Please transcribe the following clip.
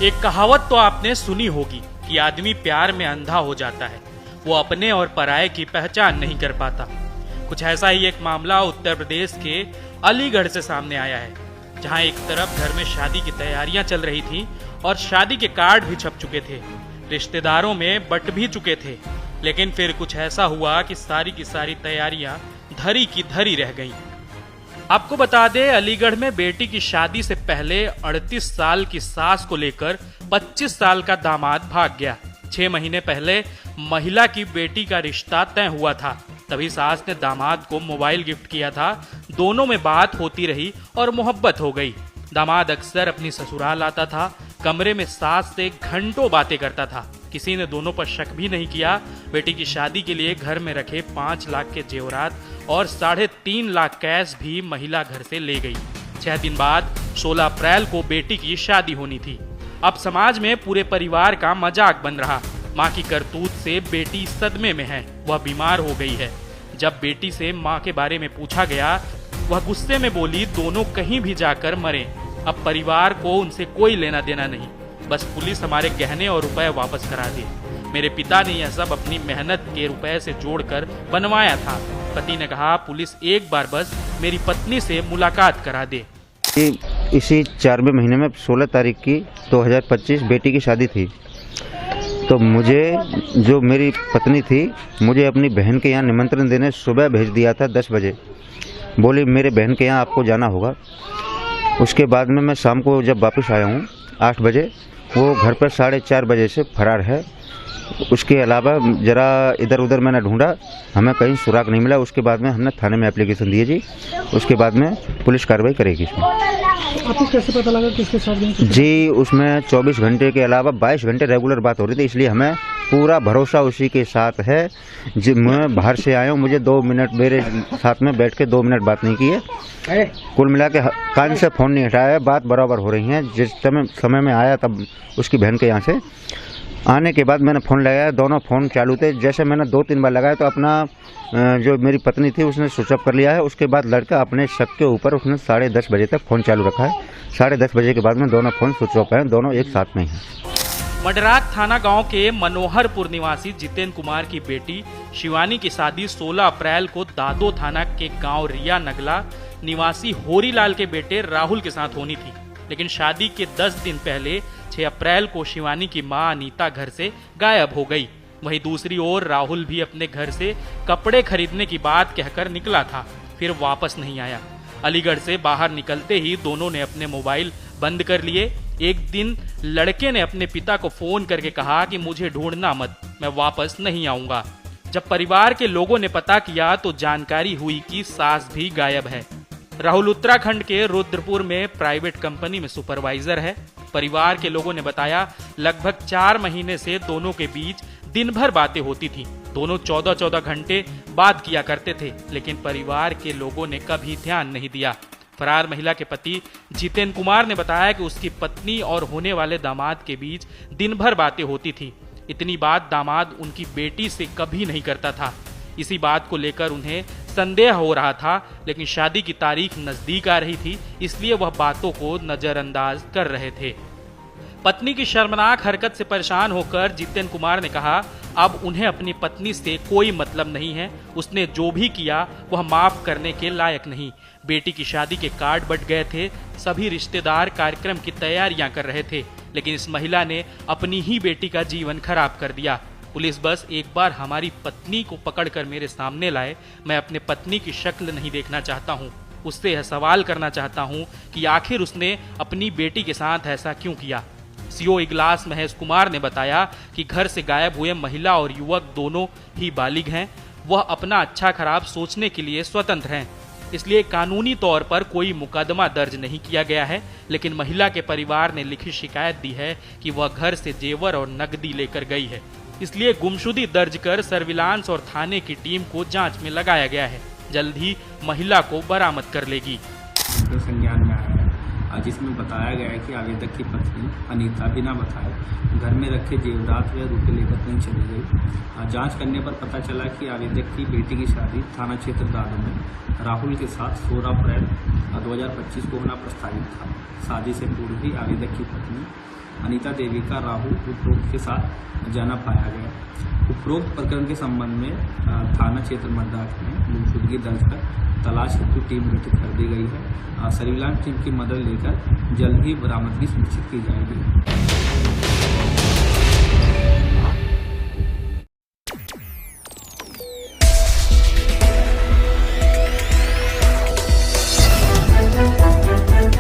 एक कहावत तो आपने सुनी होगी कि आदमी प्यार में अंधा हो जाता है, वो अपने और पराये की पहचान नहीं कर पाता। कुछ ऐसा ही एक मामला उत्तर प्रदेश के अलीगढ़ से सामने आया है, जहां एक तरफ घर में शादी की तैयारियां चल रही थी और शादी के कार्ड भी छप चुके थे, रिश्तेदारों में बट भी चुके थे। लेकिन फिर कुछ ऐसा हुआ कि सारी की सारी तैयारियां धरी की धरी रह गईं। आपको बता दें, अलीगढ़ में बेटी की शादी से पहले 38 साल की सास को लेकर 25 साल का दामाद भाग गया। 6 महीने पहले महिला की बेटी का रिश्ता तय हुआ था, तभी सास ने दामाद को मोबाइल गिफ्ट किया था। दोनों में बात होती रही और मोहब्बत हो गई। दामाद अक्सर अपनी ससुराल आता था, कमरे में सास से घंटों बातें करता था। किसी ने दोनों पर शक भी नहीं किया। बेटी की शादी के लिए घर में रखे 5 लाख के जेवरात और 3.5 लाख कैश भी महिला घर से ले गई। 6 दिन बाद 16 अप्रैल को बेटी की शादी होनी थी। अब समाज में पूरे परिवार का मजाक बन रहा। माँ की करतूत से बेटी सदमे में है, वह बीमार हो गई है। जब बेटी से माँ के बारे में पूछा गया, वह गुस्से में बोली, दोनों कहीं भी जाकर मरे, अब परिवार को उनसे कोई लेना देना नहीं, बस पुलिस हमारे गहने और रुपए वापस करा दे। मेरे पिता ने यह सब अपनी मेहनत के रुपए से जोड़कर बनवाया था। पति ने कहा, पुलिस एक बार बस मेरी पत्नी से मुलाकात करा दे। इसी 4वें महीने में 16 तारीख की 2025 बेटी की शादी थी। तो मुझे, जो मेरी पत्नी थी, मुझे अपनी बहन के यहाँ निमंत्रण देने सुबह भेज दिया था 10 बजे। बोली मेरे बहन के यहाँ आपको जाना होगा। उसके बाद में मैं शाम को जब वापस आया हूँ 8 बजे, वो घर पर 4:30 बजे से फरार है। उसके अलावा जरा इधर उधर मैंने ढूंढा, हमें कहीं सुराग नहीं मिला। उसके बाद में हमने थाने में एप्लीकेशन दिए जी। उसके बाद में पुलिस कार्रवाई करेगी इसमें। आपको कैसे पता लगा किसके साथ गए? जी, उसमें 24 घंटे के अलावा 22 घंटे रेगुलर बात हो रही थी, इसलिए हमें पूरा भरोसा उसी के साथ है। जी, मैं बाहर से आया हूँ, मुझे 2 मिनट मेरे साथ में बैठ के 2 मिनट बात नहीं की है। कुल मिला के कान से फ़ोन नहीं हटाया, बात बराबर हो रही है। जिस समय में आया तब उसकी बहन के यहाँ से आने के बाद मैंने फ़ोन लगाया, दोनों फ़ोन चालू थे। जैसे मैंने 2-3 बार लगाया तो अपना जो मेरी पत्नी थी उसने स्विच ऑफ कर लिया है। उसके बाद लड़का अपने शक के ऊपर उसने 10:30 बजे तक फ़ोन चालू रखा है। 10:30 बजे के बाद में दोनों फ़ोन स्विच ऑफ हैं, दोनों एक साथ में हैं। मडराक थाना गांव के मनोहरपुर निवासी जितेंद्र कुमार की बेटी शिवानी की शादी 16 अप्रैल को दादो थाना के गांव रिया नगला निवासी होरीलाल के बेटे राहुल के साथ होनी थी। लेकिन शादी के 10 दिन पहले 6 अप्रैल को शिवानी की मां अनीता घर से गायब हो गई। वहीं दूसरी ओर राहुल भी अपने घर से कपड़े खरीदने की बात कहकर निकला था, फिर वापस नहीं आया। अलीगढ़ से बाहर निकलते ही दोनों ने अपने मोबाइल बंद कर लिए। एक दिन लड़के ने अपने पिता को फोन करके कहा कि मुझे ढूंढना मत, मैं वापस नहीं आऊंगा। जब परिवार के लोगों ने पता किया तो जानकारी हुई कि सास भी गायब है। राहुल उत्तराखंड के रुद्रपुर में प्राइवेट कंपनी में सुपरवाइजर है। परिवार के लोगों ने बताया, लगभग 4 महीने से दोनों के बीच दिन भर बातें होती थी। दोनों 14-14 घंटे बात किया करते थे, लेकिन परिवार के लोगों ने कभी ध्यान नहीं दिया। फरार महिला के पति जितेंद्र कुमार ने बताया कि उसकी पत्नी और होने वाले दामाद के बीच दिन भर बातें होती थी। इतनी बात दामाद उनकी बेटी से कभी नहीं करता था। इसी बात को लेकर उन्हें संदेह हो रहा था, लेकिन शादी की तारीख नजदीक आ रही थी, इसलिए वह बातों को नजरअंदाज कर रहे थे। पत्नी की शर्मनाक हरकत से परेशान होकर जितेंद्र कुमार ने कहा, अब उन्हें अपनी पत्नी से कोई मतलब नहीं है। उसने जो भी किया वह माफ करने के लायक नहीं। बेटी की शादी के कार्ड बंट गए थे, सभी रिश्तेदार कार्यक्रम की तैयारियां कर रहे थे, लेकिन इस महिला ने अपनी ही बेटी का जीवन खराब कर दिया। पुलिस बस एक बार हमारी पत्नी को पकड़कर मेरे सामने लाए। मैं अपने पत्नी की शक्ल नहीं देखना चाहता हूँ, उससे यह सवाल करना चाहता हूँ कि आखिर उसने अपनी बेटी के साथ ऐसा क्यों किया। सीओ इगलास महेश कुमार ने बताया कि घर से गायब हुए महिला और युवक दोनों ही बालिग हैं। वह अपना अच्छा खराब सोचने के लिए स्वतंत्र हैं, इसलिए कानूनी तौर पर कोई मुकदमा दर्ज नहीं किया गया है। लेकिन महिला के परिवार ने लिखित शिकायत दी है कि वह घर से जेवर और नकदी लेकर गई है, इसलिए गुमशुदगी दर्ज कर सर्विलांस और थाने की टीम को जांच में लगाया गया है। जल्द ही महिला को बरामद कर लेगी। तो संज्ञान में आया है, जिसमें बताया गया है कि आवेदक की पत्नी अनीता बिना बताए घर में रखे जेवरात व रुपये लेकर कहीं चली गई। जांच करने पर पता चला कि आवेदक की बेटी की शादी थाना क्षेत्र दादो में राहुल के साथ 16 अप्रैल 2025 को होना प्रस्तावित था। शादी से पूर्व ही आवेदक की पत्नी अनीता देवी का राहुल उपरोक्त के साथ जाना पाया गया। उपरोक्त प्रकरण के संबंध में थाना क्षेत्र मर्दाख में गुमशुदगी दर्ज कर तलाश हेतु टीम गठित कर दी गई है। सर्विलांस टीम की मदद लेकर जल्द ही बरामदगी सुनिश्चित की जाएगी।